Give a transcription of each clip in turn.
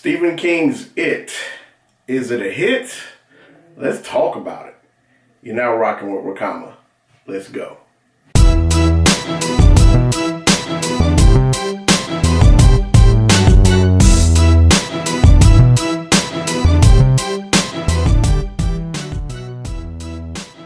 Stephen King's It. Is it a hit? Let's talk about it. You're now rocking with Rakama. Let's go.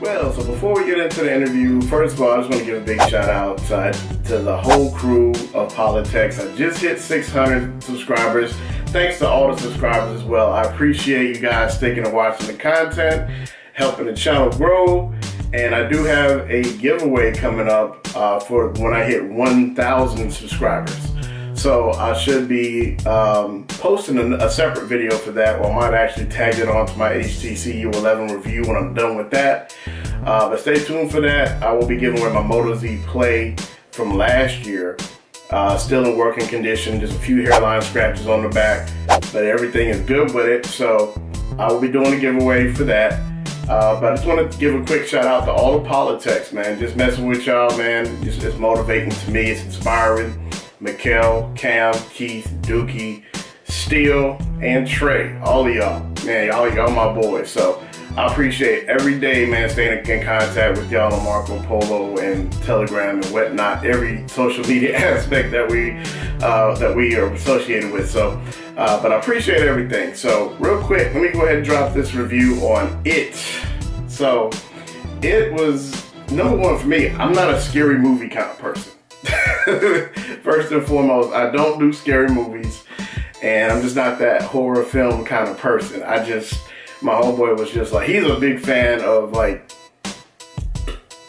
Well, so before we get into the interview, first of all, I just want to give a big shout out to the whole crew of poli-techs. I just hit 600 subscribers. Thanks to all the subscribers as well. I appreciate you guys sticking and watching the content, helping the channel grow. And I do have a giveaway coming up for when I hit 1,000 subscribers. So I should be posting a separate video for that, or I might actually tag it onto my HTC U11 review when I'm done with that. But stay tuned for that. I will be giving away my Moto Z Play from last year. Still in working condition, just a few hairline scratches on the back, but everything is good with it. So I will be doing a giveaway for that. But I just want to give a quick shout out to all the poli-techs, man. Just messing with y'all, man. It's motivating to me. It's inspiring. Mikkel, Cam, Keith, Dookie, Steele, and Trey. All of y'all. Man, y'all my boys. So I appreciate every day, man, staying in contact with y'all on Marco Polo and Telegram and whatnot. Every social media aspect that we are associated with. So, but I appreciate everything. So real quick, let me go ahead and drop this review on It. So it was number one for me. I'm not a scary movie kind of person. First and foremost, I don't do scary movies, and I'm just not that horror film kind of person. My homeboy was just like, he's a big fan of, like,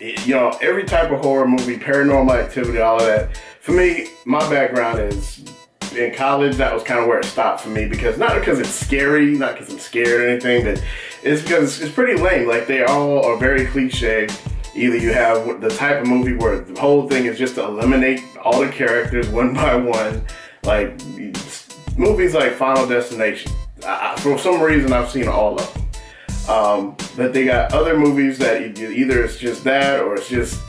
you know, every type of horror movie, paranormal activity, all of that. For me, my background is in college. That was kind of where it stopped for me, not because it's scary, not because I'm scared or anything, but it's because it's pretty lame. Like, they all are very cliche. Either you have the type of movie where the whole thing is just to eliminate all the characters one by one, like movies like Final Destination. For some reason, I've seen all of them. But they got other movies that either it's just that, or it's just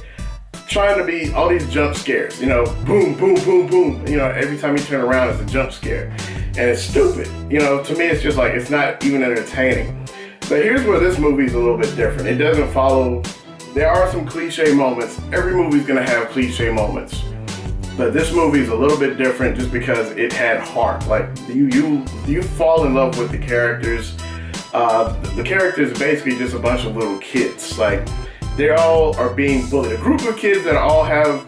trying to be all these jump scares. You know, boom, boom, boom, boom. You know, every time you turn around, it's a jump scare, and it's stupid. You know, to me, it's just like it's not even entertaining. But here's where this movie's a little bit different. It doesn't follow. There are some cliche moments. Every movie's gonna have cliche moments. But this movie is a little bit different just because it had heart. Like, you fall in love with the characters. The characters are basically just a bunch of little kids. Like, they all are being bullied. A group of kids that all have,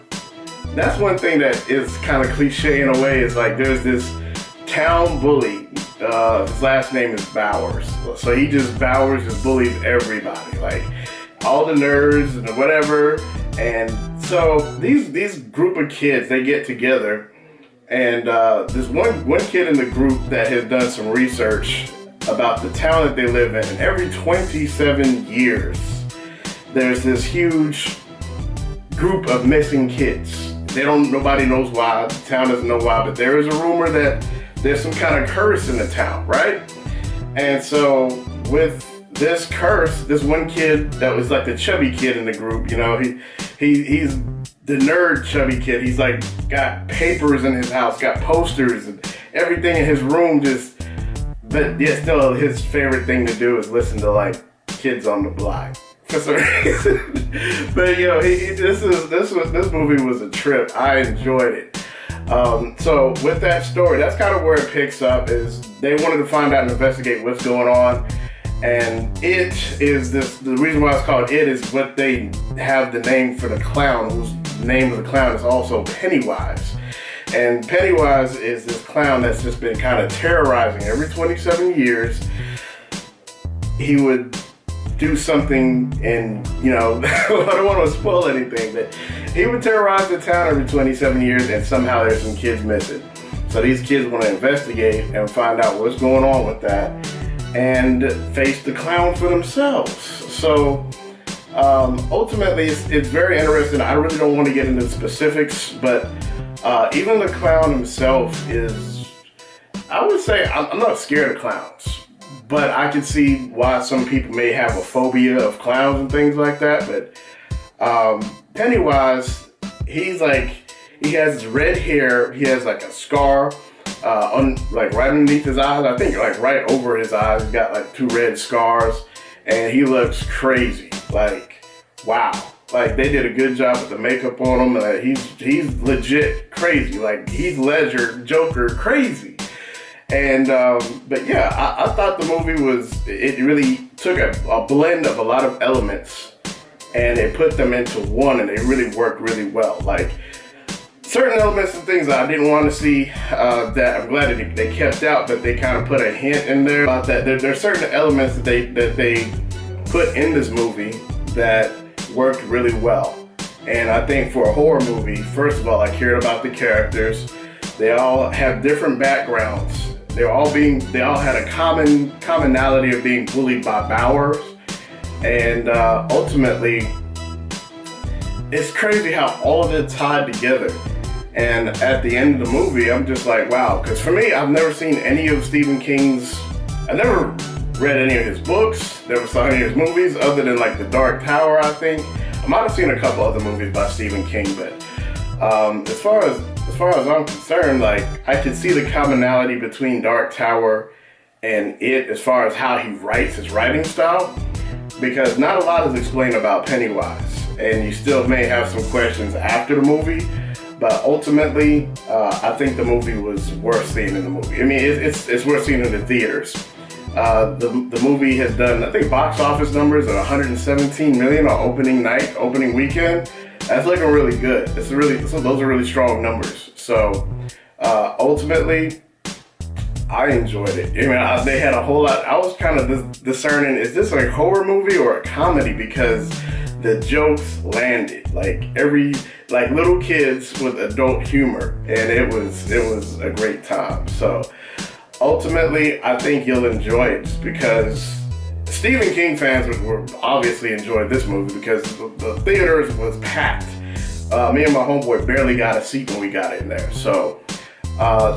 that's one thing that is kind of cliche in a way, is like there's this town bully. His last name is Bowers. So he just bullies everybody. Like, all the nerds and whatever. And so these group of kids, they get together, and there's one kid in the group that has done some research about the town that they live in. And every 27 years, there's this huge group of missing kids. Nobody knows why, the town doesn't know why, but there is a rumor that there's some kind of curse in the town, right? And so with this curse, this one kid that was like the chubby kid in the group, you know, he's the nerd chubby kid. He's like got papers in his house, got posters and everything in his room. But yet still his favorite thing to do is listen to like Kids on the Block for some reason. But you know, this movie was a trip. I enjoyed it. So with that story, that's kind of where it picks up. Is they wanted to find out and investigate what's going on. And It is the reason why it's called It is what they have the name for the clown, whose name of the clown is also Pennywise. And Pennywise is this clown that's just been kind of terrorizing. Every 27 years, he would do something, and, you know, I don't want to spoil anything, but he would terrorize the town every 27 years, and somehow there's some kids missing. So these kids want to investigate and find out what's going on with that, and face the clown for themselves. So ultimately, it's very interesting. I really don't want to get into specifics, but even the clown himself is, I would say, I'm not scared of clowns, but I can see why some people may have a phobia of clowns and things like that. But Pennywise, he has red hair, he has like a scar like right underneath his eyes. I think like right over his eyes. He's got like 2 red scars, and he looks crazy. Like, wow. Like, they did a good job with the makeup on him. He's legit crazy. Like, Heath Ledger, Joker, crazy. And, but yeah, I thought the movie it really took a blend of a lot of elements, and they put them into one, and they really worked really well. Like, certain elements and things that I didn't want to see, that I'm glad that they kept out, but they kind of put a hint in there about that. There are certain elements that they put in this movie that worked really well. And I think for a horror movie, first of all, I cared about the characters. They all have different backgrounds. They all had a commonality of being bullied by Bowers. And ultimately, it's crazy how all of it tied together. And at the end of the movie, I'm just like, wow. Because for me, I've never seen any of Stephen King's, I never read any of his books, never saw any of his movies, other than like The Dark Tower, I think. I might have seen a couple other movies by Stephen King, but as far as I'm concerned, like, I can see the commonality between Dark Tower and it as far as how he writes, his writing style, because not a lot is explained about Pennywise, and you still may have some questions after the movie, but ultimately, I think the movie was worth seeing in the movie. I mean, it's worth seeing in the theaters. The movie has done, I think, box office numbers at 117 million on opening weekend. That's looking really good. Those are really strong numbers. So ultimately, I enjoyed it. I mean, they had a whole lot. I was kind of discerning, is this a horror movie or a comedy? Because the jokes landed like little kids with adult humor, and it was a great time. So ultimately, I think you'll enjoy it just because Stephen King fans were obviously enjoyed this movie because the theaters was packed. Me and my homeboy barely got a seat when we got in there. So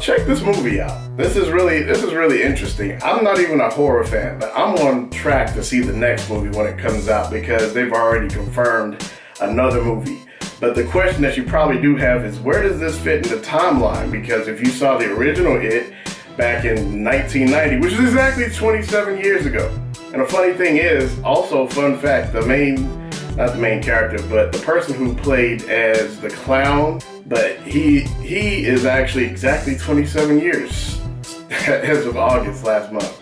check this movie out. This is really interesting. I'm not even a horror fan, but I'm on track to see the next movie when it comes out because they've already confirmed another movie. But the question that you probably do have is, where does this fit in the timeline? Because if you saw the original It back in 1990, which is exactly 27 years ago. And the funny thing is, also fun fact, not the main character, but the person who played as the clown, but he is actually exactly 27 years as of August last month.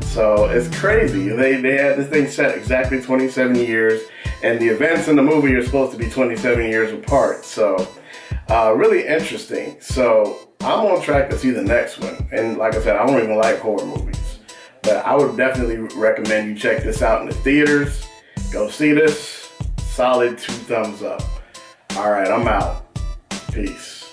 So it's crazy. They had this thing set exactly 27 years, and the events in the movie are supposed to be 27 years apart. So really interesting. So I'm on track to see the next one. And like I said, I don't even like horror movies, but I would definitely recommend you check this out in the theaters. Go see this. Solid 2 thumbs up. All right, I'm out. Peace.